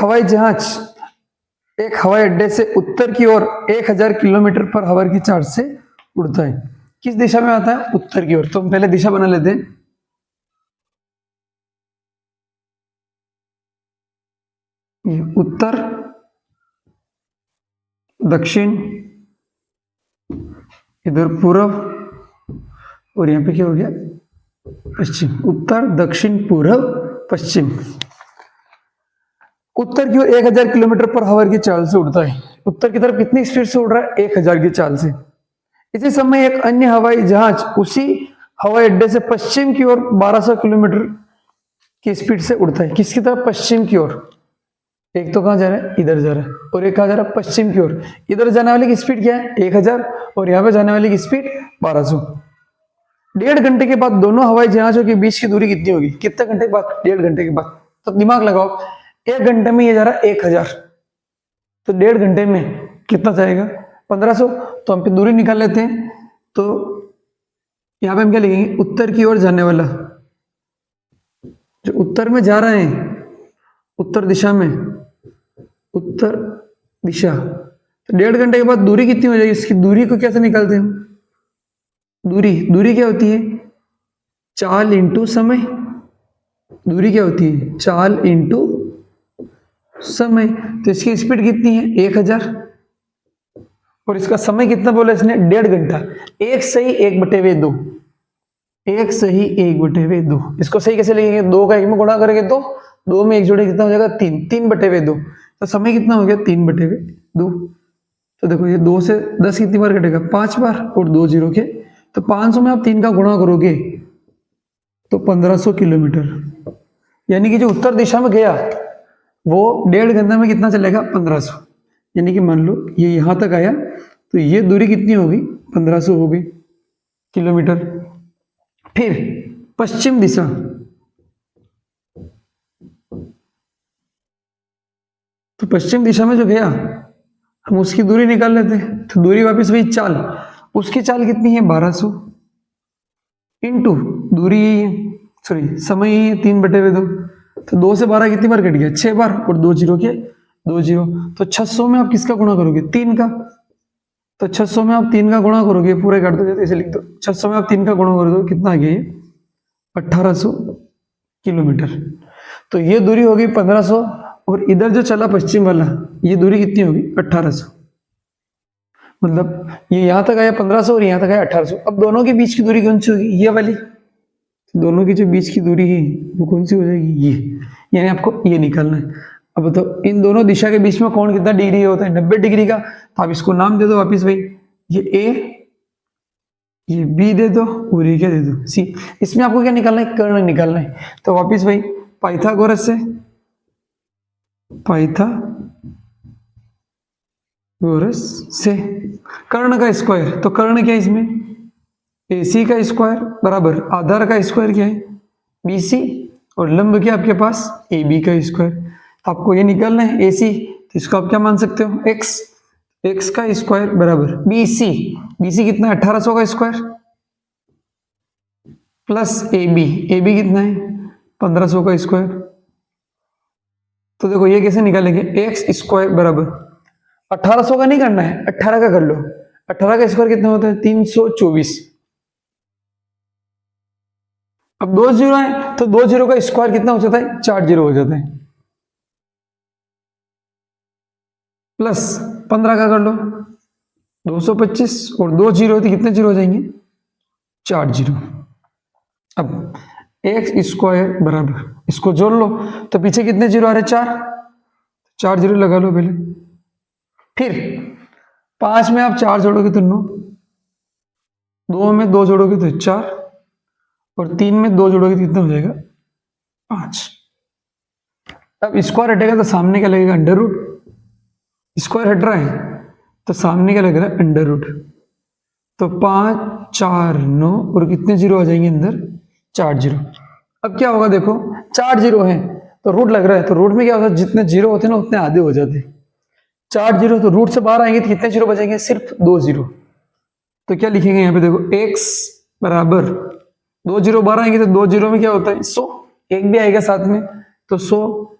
Speaker 1: हवाई अड्डे से उत्तर की ओर 1000 किलोमीटर पर आवर की चाल से उड़ता है, किस दिशा में आता है, उत्तर की ओर। तो हम पहले दिशा बना लेते हैं, ये उत्तर दक्षिण, इधर पूर्व, और यहाँ पे क्या हो गया पश्चिम। उत्तर दक्षिण पूर्व पश्चिम। उत्तर की ओर 1000 किलोमीटर पर आवर की चाल से उड़ता है। उत्तर की तरफ कितनी स्पीड से उड़ रहा है, 1000 की चाल से। इसी समय एक अन्य हवाई जहाज उसी हवाई अड्डे से पश्चिम की ओर 1200 किलोमीटर की स्पीड से उड़ता है, किसकी तरफ, पश्चिम की ओर। एक तो कहां जा रहा है, इधर जा रहा है, और एक कहां जा रहा है, पश्चिम की ओर। इधर जाने वाले की स्पीड क्या है, 1000, और यहाँ पे जाने वाले की स्पीड 1200। 1.5 घंटे के बाद दोनों हवाई जहाजों के बीच की दूरी कितनी होगी, कितने घंटे के बाद, 1.5 घंटे के बाद। तो दिमाग लगाओ, 1 घंटे में ये जा रहा है 1000, तो 1.5 घंटे में कितना जाएगा 1500। तो हम पे दूरी निकाल लेते हैं, तो यहाँ पे हम क्या लिखेंगे, उत्तर की ओर जाने वाला, जो उत्तर में जा रहे हैं, उत्तर दिशा में, उत्तर दिशा। तो 1.5 घंटे के बाद दूरी कितनी हो जाएगी, इसकी दूरी को कैसे निकालते हैं हम, दूरी क्या होती है, चाल इंटू समय। दूरी क्या होती है, चाल इंटू समय। तो इसकी स्पीड कितनी है, 1000, और इसका समय कितना बोला इसने, 1.5 घंटा। 1 सही 1/2, 1 सही 1/2। इसको सही कैसे लिखेंगे, 2 का 1 में गुणा करेंगे तो 2 में 1 जोड़े कितना हो जाएगा, 3, 3/2। तो समय कितना हो गया, 3/2। तो देखो ये 2 से 10 कितनी बार कटेगा, 5 बार, और 2 जीरो के, तो 500 में आप 3 का गुणा करोगे तो 1500 किलोमीटर। यानी कि जो उत्तर दिशा में गया वो 1.5 घंटे में कितना चलेगा, 1500। यानी कि मान लो ये यहां तक आया तो ये दूरी कितनी होगी, 1500 होगी किलोमीटर। फिर पश्चिम दिशा, तो पश्चिम दिशा में जो गया हम उसकी दूरी निकाल लेते हैं। तो दूरी वापस वही चाल, उसकी चाल कितनी है, 1200 इंटू दूरी यही है, सॉरी समय यही है, 3/2। तो 2 से 12 कितनी बार कट गया, 6 बार, और 2 जीरो के 2 जीरो। तो 600 में आप किसका गुणा करोगे, 3 का। तो 600 में आप 3 का गुणा करोगे, पूरे काट दो, इसे लिख दो, 600 में आप 3 का गुणा कर दो, कितना आ गया ये, 1800 किलोमीटर। तो ये दूरी होगी 1500, और इधर जो चला पश्चिम वाला, ये दूरी कितनी होगी, 1800। मतलब ये यहां तक आया 1500 और यहां तक आया 1800। अब दोनों के बीच की दूरी कौन सी होगी, ये वाली। दोनों की जो बीच की दूरी है वो कौन सी हो जाएगी, ये। यानी आपको ये निकालना है। अब बताओ इन दोनों दिशा के बीच में कौन कितना डिग्री होता है, 90 डिग्री का। तो आप इसको नाम दे दो वापिस भाई, ये ए, ये बी दे दो, और ये क्या दे दो, सी। इसमें आपको क्या निकालना है, कर्ण निकालना है। तो वापिस भाई पाइथागोरस से, पाइथागोरस से कर्ण का स्क्वायर। तो कर्ण क्या है इसमें, AC का स्क्वायर बराबर आधार का स्क्वायर क्या है, BC, और लंब क्या आपके पास, AB का स्क्वायर। तो आपको ये निकालना है AC, तो इसको आप क्या मान सकते हो, x का स्क्वायर बराबर BC कितना है, 1800 का स्क्वायर, प्लस AB कितना है, 1500 का स्क्वायर। तो देखो ये कैसे निकालेंगे, x स्क्वायर बराबर 1800 का नहीं करना है, 18 का कर लो। 18 का स्क्वायर कितना होता है, 324। अब 2 जीरो है तो 2 जीरो का स्क्वायर कितना हो जाता है, 4 जीरो हो जाता है, प्लस 15 का कर लो, 225, और 2 जीरो होते कितने जीरो हो जाएंगे, 4 जीरो। अब एक्स स्क्वायर बराबर, इसको जोड़ लो तो पीछे कितने जीरो आ रहे, 4 जीरो लगा लो पहले। फिर 5 में आप 4 जोड़ोगे तो 9, 2 में 2 जोड़ोगे तो 4, और 3 में 2 जोड़ोगे तो कितना हो जाएगा, 5। अब स्क्वायर हटेगा तो सामने क्या लगेगा, अंडर रूट। स्क्वायर हट रहा है तो सामने क्या लग रहा है, अंडर रूट। तो 5, 4, 9, और कितने जीरो आ जाएंगे अंदर, 4 जीरो। अब क्या होगा देखो, 4 जीरो है तो रूट लग रहा है, तो रूट में क्या होता है, जितने जीरो होते हैं ना उतने आधे हो जाते हैं। 4 जीरो तो रूट से बाहर आएंगे तो कितने जीरो बचेंगे, सिर्फ 2 जीरो। तो क्या लिखेंगे यहाँ पे देखो, x बराबर 2 जीरो बाहर आएंगे तो 2 जीरो में क्या होता है, 100, एक भी आएगा साथ में, तो 100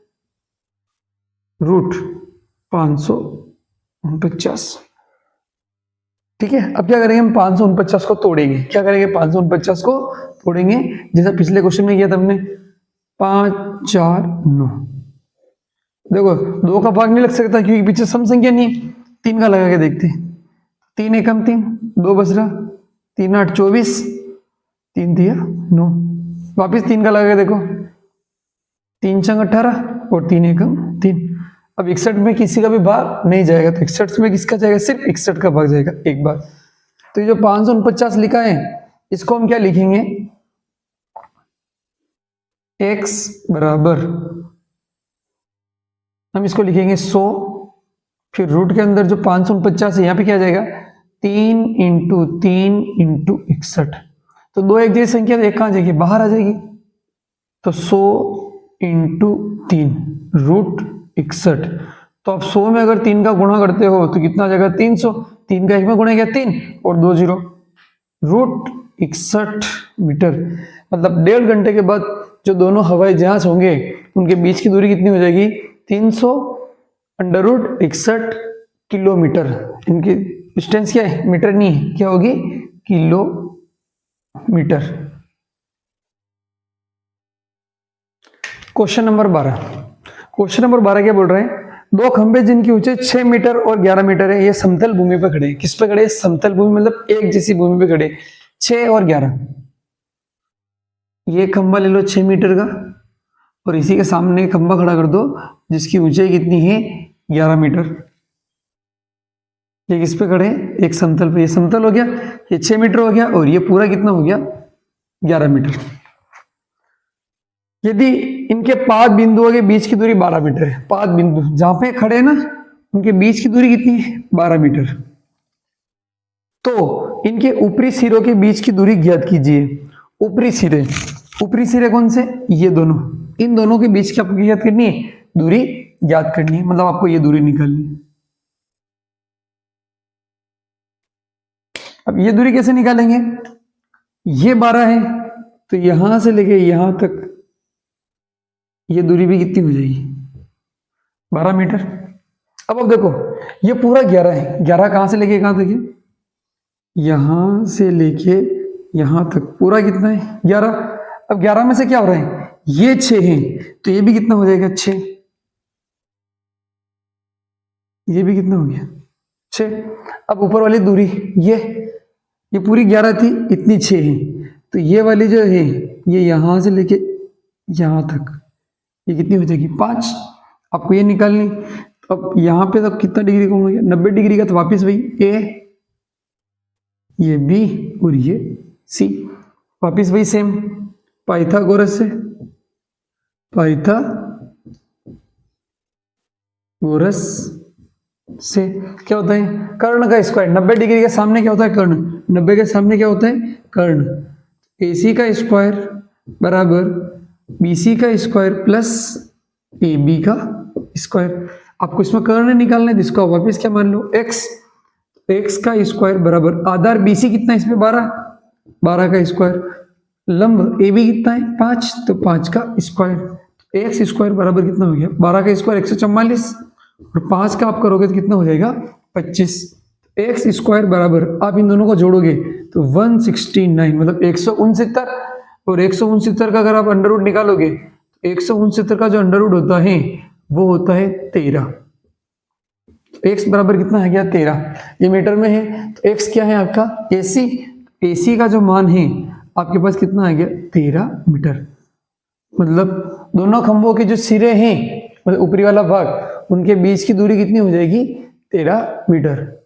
Speaker 1: रूट 549। ठीक है। अब क्या करेंगे हम, 549 को तोड़ेंगे। क्या करेंगे, 549 को तोड़ेंगे, जैसा पिछले क्वेश्चन में किया था हमने, 5, 4, 9। देखो 2 का भाग नहीं लग सकता क्योंकि पीछे सम संख्या नहीं है, 3 का लगा के देखते हैं। 3 एकम 3, 2 बच रहा, 3 8 24, 3 दिया 9, वापिस 3 का लगा के देखो, 3 छंग 18, और 3 एकम 3। अब 61 में किसी का भी भाग नहीं जाएगा, तो 61 में किसका जाएगा, सिर्फ 61 का भाग जाएगा एक बार। तो ये जो 549 लिखा है इसको हम क्या लिखेंगे, x बराबर, हम इसको लिखेंगे 100, फिर रूट के अंदर जो 549 है यहाँ पे क्या आ जाएगा, 3 इंटू 3 इंटू 61। तो 2 एक जैसी संख्या, तो एक कहाँ जाएगी, बाहर आ जाएगी। तो 100 इंटू 3 रूट 61। तो आप 100 में अगर 3 का गुणा करते हो तो कितना आ जाएगा, 300। 3 का 1 में गुणा किया 3, और 2 जीरो, रूट 61 मीटर। मतलब 1.5 घंटे के बाद जो दोनों हवाई जहाज होंगे उनके बीच की दूरी कितनी हो जाएगी? 300 अंडर रूट 61 किलोमीटर। इनकी डिस्टेंस क्या है? मीटर नहीं है, क्या होगी? Kilometre. Question number 12। Question number 12 क्या बोल रहे हैं? दो खंभे जिनकी ऊंचाई 6 मीटर और 11 मीटर है, ये समतल भूमि पर खड़े हैं। किस पे खड़े? समतल भूमि, मतलब एक जैसी भूमि पे खड़े, 6 और 11। ये खंभा ले लो 6 मीटर का और इसी के सामने खंभा खड़ा कर दो जिसकी ऊंचाई कितनी है? 11 मीटर। ये किस पे खड़े हैं? एक समतल पे। ये समतल हो गया, ये 6 मीटर हो गया और ये पूरा कितना हो गया? 11 मीटर। यदि इनके 5 बिंदुओं के बीच की दूरी 12 मीटर है, 5 बिंदु जहां पे खड़े हैं ना उनके बीच की दूरी कितनी है? 12 मीटर। तो इनके ऊपरी सिरों के बीच की दूरी ज्ञात कीजिए। ऊपरी सिरे, ऊपरी सिरे कौन से? ये दोनों, इन दोनों के बीच की आपको ज्ञात करनी है, दूरी ज्ञात करनी है, मतलब आपको ये दूरी निकालनी है। अब ये दूरी कैसे निकालेंगे? ये 12 है तो यहां से लेके यहां तक ये दूरी भी कितनी हो जाएगी? 12 मीटर। अब देखो ये पूरा 11 है, 11 कहां से लेके कहां तक है? यहां से लेके यहां तक पूरा कितना है? 11। अब 11 में से क्या हो रहा है? ये 6 है तो ये भी कितना हो जाएगा? 6। ये भी कितना हो गया? 6। अब ऊपर वाली दूरी ये पूरी 11 थी, इतनी 6 है तो ये वाली जो है ये यहां से लेके यहां तक ये कितनी हो जाएगी? 5। आपको ये निकालनी। अब यहाँ पे तो कितना डिग्री कम हो गया? 90 डिग्री का। तो वापिस वही ए, ये बी और ये सी, वापिस वही सेम पाइथागोरस से, पाइथागोरस से क्या होता है? कर्ण का स्क्वायर। 90 डिग्री के सामने क्या होता है? कर्ण। 90 के सामने क्या होता है? कर्ण। AC का स्क्वायर बराबर BC का स्क्वायर प्लस AB का स्क्वायर। आपको इसमें कर्ण निकालना है, जिसको वापस क्या मान लो? x। x का स्क्वायर बराबर आधार BC कितना है इसमें? 12 का स्क्वायर। लंब AB कितना है? 5, तो 5 का स्क्वायर। x स्क्वायर बराबर कितना हो गया? 12 का स्क्वायर 144 और 5 का आप करोगे तो कितना हो जाएगा? 25। x स्क्वायर बराबर आप इन दोनों को जोड़ोगे तो 169, मतलब 169। और 169 का अगर आप अंडर रूट निकालोगे तो 169 का जो अंडर रूट होता है वो होता है 13। x बराबर कितना है गया? 13। ये मीटर में है तो x क्या है आपका? AC। AC का जो मान है आपके पास कितना आ गया? 13 मीटर। मतलब दोनों खंभों के जो सिरे हैं, मतलब ऊपरी वाला भाग, उनके बीच की दूरी कितनी हो जाएगी? 13 मीटर।